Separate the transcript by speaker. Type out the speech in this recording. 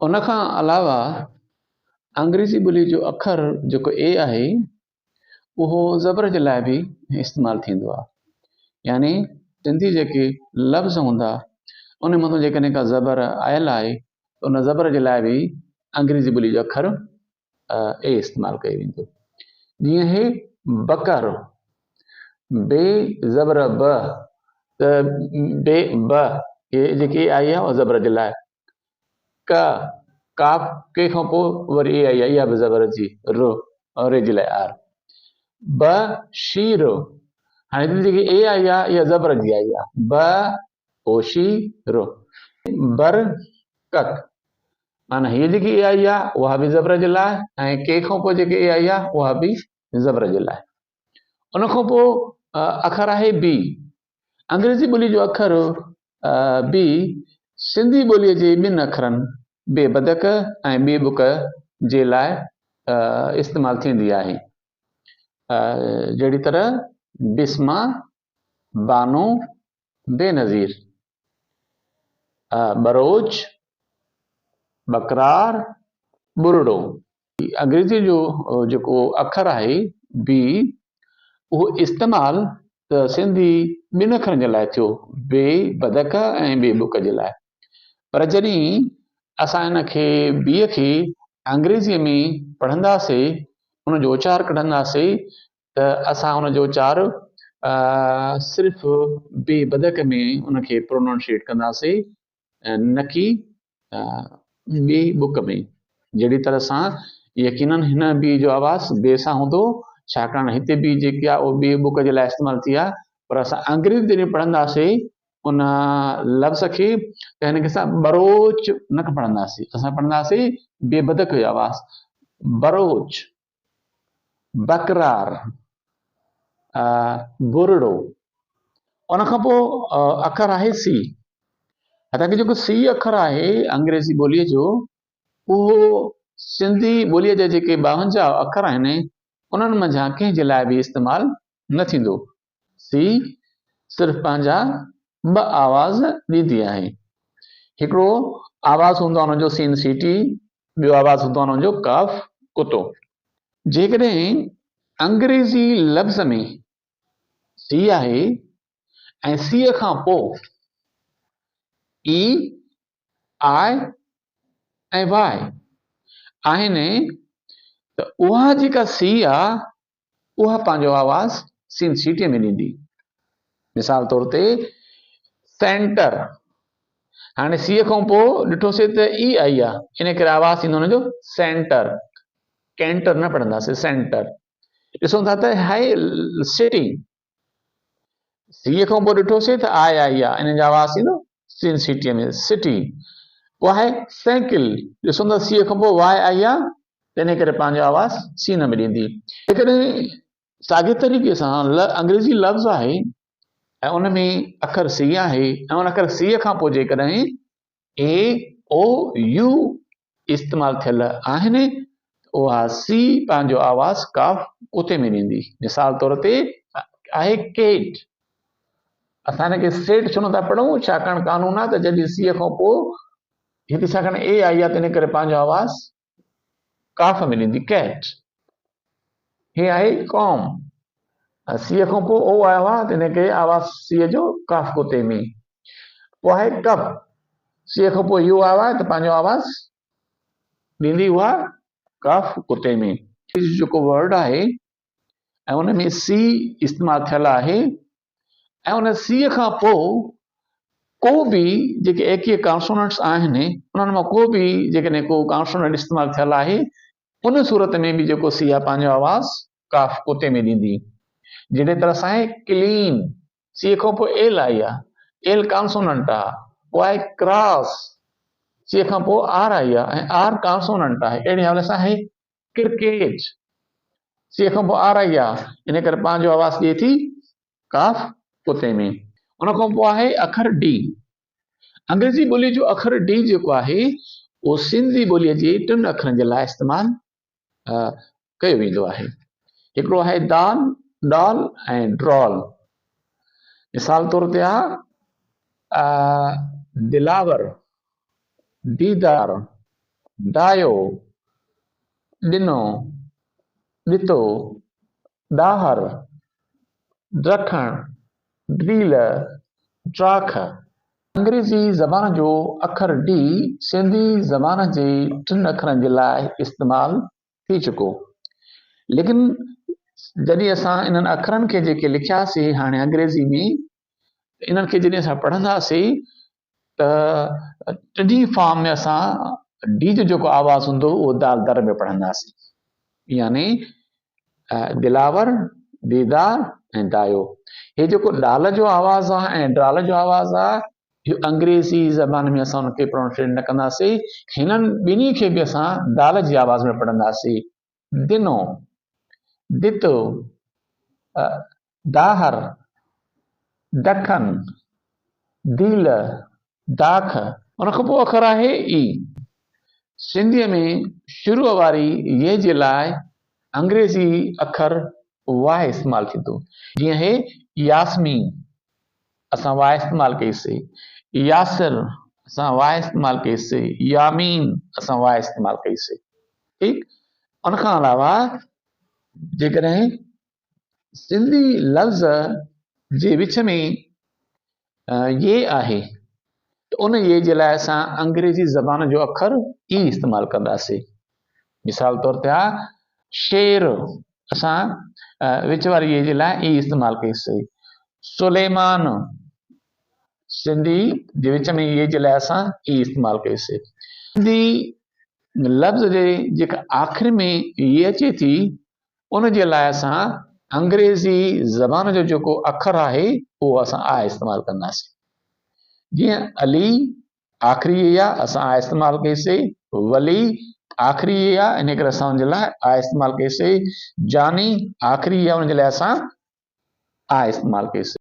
Speaker 1: उन खां अलावा अंग्रेज़ी ॿोली जो अखर जेको ए आहे उहो ज़बर जे लाइ बि इस्तेमालु थींदो आहे। यानी सिंधी जेके लफ़्ज़ हूंदा उन मथां जेकॾहिं का ज़बर आयल आहे त उन ज़बर जे लाइ बि अंग्रेज़ी ॿोली जो अखर ए इस्तेमालु कयो वेंदो। जीअं हे बकर, बे ज़बर ब, त बे ब इहे जेकी आई आहे उहा ज़बर जे लाइ। क काफ के खां पोइ वरी ए आई आहे, इहा बि ज़बर जी रो रे जे लाइ आर। ब शीर, हाणे जेकी ए आई आहे इहा ज़बर जी आई आहे, ब ओशी रो। बर कक, माना हीअ जेकी ए आई आहे उहा बि ज़बर जे लाइ, ऐं के खां पोइ जेकी ए आई आहे उहा बि ज़बर जे लाइ। उन खां पोइ अखर आहे बी। अंग्रेज़ी ॿोली जो अखर बी सिंधी ॿोलीअ जे ॿिनि अखरनि बे बदक ऐं ॿे बुक जे लाइ इस्तेमालु थींदी आहे। जहिड़ी तरह बिस्मा, बानो, बेनज़ीर, बरोज, बकरार, बुरड़ो। अंग्रेज़ी जो जेको अखर आहे बी उहो इस्तेमालु त सिंधी ॿिनि अखरनि जे लाइ थियो, बे बदक ऐं ॿे बुक जे लाइ। पर जॾहिं असां हिनखे बीअ खे अंग्रेज़ीअ में पढ़ंदासीं, उनजो उचार कढंदासीं त असां उनजो उचार सिर्फ़ु बे बदक में उनखे प्रोनाउंशिएट कंदासीं, न कि ॿी बुक में। जहिड़ी तरह सां यकीनन हिन बी जो आवाज़ बे सां हूंदो, छाकाणि हिते बि जेकी आहे उहा ॿी बुक जे लाइ इस्तेमालु थी आहे। पर असां अंग्रेज़ी जॾहिं पढ़ंदासीं उन लफ़्ज़ खे त हिनखे असां बरोच न पढ़ंदासीं, असां पढ़ंदासीं बेबदक जो आवाज़, बरोच, बकरार, बुरड़ो। उन खां पोइ अखर आहे सी। हालांकि जेको सी अखर आहे अंग्रेज़ी ॿोलीअ जो उहो सिंधी ॿोलीअ जा जेके 52 अखर आहिनि उन्हनि मंझां कंहिं जे लाइ बि इस्तेमालु न थींदो। सी सिर्फ़ु पंहिंजा 2 आवाज़ ॾींदी आहे। हिकिड़ो आवाज़ हूंदो आहे हुनजो सीन सीटी, ॿियो आवाज़ हूंदो आहे हुनजो काफ कुतो। जेकॾहिं अंग्रेज़ी लफ़्ज़ में सी आहे ऐं सीअ खां पोइ ई आई ऐं वाई आहिनि त उहा जेका सी आहे उहा पंहिंजो आवाज़ सीन सीटीअ में ॾींदी। मिसाल तौर ते सेंटर, हाणे सीअ खां पोइ ॾिठोसीं त ई आई आहे, इन करे आवाज़ ईंदो हुनजो सेंटर, कैंटर न पढ़ंदासीं, सेंटर। ॾिसूं था त हाई सिटी, सीअ खां पोइ ॾिठोसीं त आई आहे, इन जो आवाज़ ईंदो सीन सीटीअ में, सिटी। पोइ आहे साइकिल, ॾिसूं था सीअ खां पोइ वाई आई आहे त इन करे पंहिंजो आवाज़ सीन में ॾींदी। जेकॾहिं साॻे तरीक़े सां अंग्रेज़ी लफ़्ज़ आहे ऐं उन में अखर सी आहे ऐं उन अखर सीअ खां पोइ जेकॾहिं ए ओ यू इस्तेमालु थियल आहिनि उहा सी पंहिंजो आवाज़ काफ कुते में ॾींदी। मिसाल तौर ते आहे केट, असां हिनखे सेट छो नथा पढ़ूं, छाकाणि कानून आहे त जॾहिं सीअ खां पोइ हिते छाकाणि ए आई आहे त इन करे पंहिंजो आवाज़ काफ में ॾींदी, कैट। हे आहे कॉम, सीअ खां पोइ ओ आयो आहे त इन करे आवाज़ सीअ जो काफ कुते में। पोइ आहे कप, सीअ खां पोइ यू आयो आहे त पंहिंजो आवाज़ ॾींदी उहा काफ कुते में। जेको वर्ड आहे ऐं उन में सी इस्तेमालु थियल आहे ऐं उन सीअ खां पोइ को बि जेके 21 कॉन्सोनेंट्स आहिनि उन्हनि मां को बि जेकॾहिं को कॉन्सोनेंट इस्तेमालु थियल आहे उन सूरत में बि जेको सी आहे पंहिंजो आवाज़ काफ कुते में ॾींदी। जहिड़े तरह सां आहे क्लीन, सीअ खां पोइ एल आई आहे, एल कॉन्सोनेंट आहे। पोइ आहे क्रॉस, सीअ खां पोइ आर आई आहे ऐं आर कॉन्सोनेंट आहे। अहिड़े हवाले सां आहे क्रिकेट, सीअ खां पोइ आर आई आहे इन करे पंहिंजो आवाज़ ॾिए थी काफ कुते में। उन खां पोइ आहे अखर डी। अंग्रेज़ी ॿोली जो अखर डी जेको आहे उहो सिंधी ॿोलीअ जे 3 अखरनि जे लाइ इस्तेमालु कयो वेंदो आहे। हिकिड़ो आहे दाल, डॉल ऐं ड्रॉल। मिसाल तौर ते आहे दिलावर, दीदार, डायो, ॾिनो, ॾितो, ॾाहर, ॾखण, ड्रील, ॾाख। अंग्रेज़ी ज़बान जो अखर डी सिंधी ज़बान जे 3 अखरनि जे लाइ इस्तेमालु थी चुको। लेकिन जॾहिं असां इन्हनि अखरनि खे जेके लिखियासीं हाणे अंग्रेज़ी में, इन्हनि खे जॾहिं असां पढ़ंदासीं त टिनी फॉर्म में असां डी जो जेको आवाज़ हूंदो उहो दाल दर में पढ़ंदासीं, यानी दिलावर, दीदार ऐं दायो। हे जेको दाल जो आवाज़ आहे ऐं डाल जो आवाज़ आहे, इहो अंग्रेज़ी ज़बान में असां उनखे प्रोनाउंसिएट न कंदासीं। हिननि ॿिन्ही खे बि असां दाल जी आवाज़ में पढ़ंदासीं। दिनो, दितो, दाहर, ॾखण, दील, दाख। उन खां पोइ अखर आहे ई। सिंधीअ में शुरूअ वारी ये जे लाइ अंग्रेज़ी अखर वाह इस्तेमालु थींदो। जीअं हे यास्मीन, असां वाह इस्तेमालु कईसीं। यासिर, असां वाह इस्तेमालु कईसीं। यामीन, असां वाह इस्तेमालु कईसीं। ठीकु। उनखां अलावा जेकॾहिं सिंधी लफ़्ज़ जे विच में ये आहे त उन ये जे लाइ असां अंग्रेज़ी ज़बान जो अखर ई इस्तेमालु कंदासीं। मिसाल तौर ते आहे शेर, असां विच वारी ये जे लाइ ई इस्तेमालु कईसीं। सुलेमान, सिंधी जे विच में ये जे लाइ असां ई इस्तेमालु कईसीं। सिंधी लफ़्ज़ जे जेका आख़िरि में ये अचे थी उन जे लाइ असां अंग्रेज़ी ज़बान जो जेको अखर आहे उहो असां आ इस्तेमालु कंदासीं। जीअं अली आख़िरी ये आहे, असां आ इस्तेमालु कईसीं। वली आख़िरी ये आहे, इन करे असां उन जे लाइ आ इस्तेमालु कईसीं। जानी आख़िरी ये आहे, उन जे लाइ असां आ इस्तेमालु कईसीं।